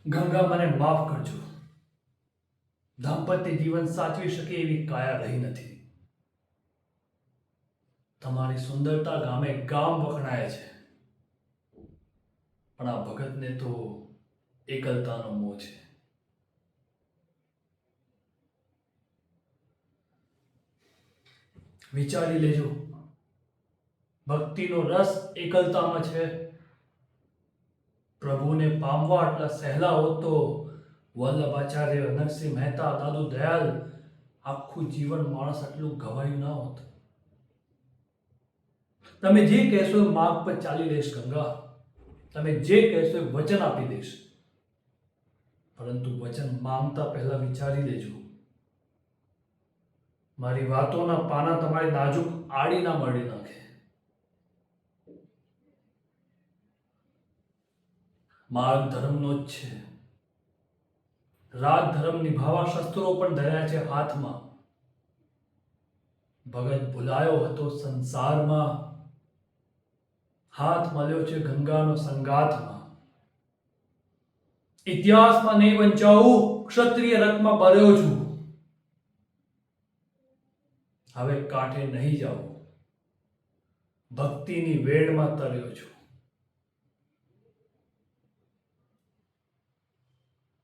ગંગા, મને માફ કરજો. દાંપત્ય જીવન સાચવી શકે એવી કાયા રહી નથી. તમારી સુંદરતા ગામે ગામ વખણાય છે, પણ આ ભગતને તો એકલતાનો મોહ છે. વિચારી લેજો, ભક્તિનો રસ એકલતામાં છે. પ્રભુને પામવા આટલા સહેલા હોત તો વલ્લભાચાર્ય, નરસિંહ મહેતા, દાદુ દયાલ આખું જીવન માણસ આટલું ગવાયું ના હોત. તમે જે કહેશો એ માર્ગ પર ચાલી લઈશ ગંગા. તમે જે કહેશો એ વચન આપી દઈશ. પરંતુ વચન માંગતા પહેલા વિચારી લેજો. મારી વાતોના પાના તમારી નાજુક આડી ના મળી નાખે. માર્ગ ધર્મનો જ છે. રાજ ધર્મ નિભાવવા શસ્ત્રો પણ ધર્યા છે હાથમાં. ભગત ભૂલાયો હતો સંસારમાં, હાથ મળ્યો છે ગંગાનો સંગાથમાં. ઇતિહાસમાં નહીં વંચાવું, ક્ષત્રિય રથમાં ભર્યો છું. હવે કાંઠે નહીં જાઉં, ભક્તિની વેડમાં તર્યો છું.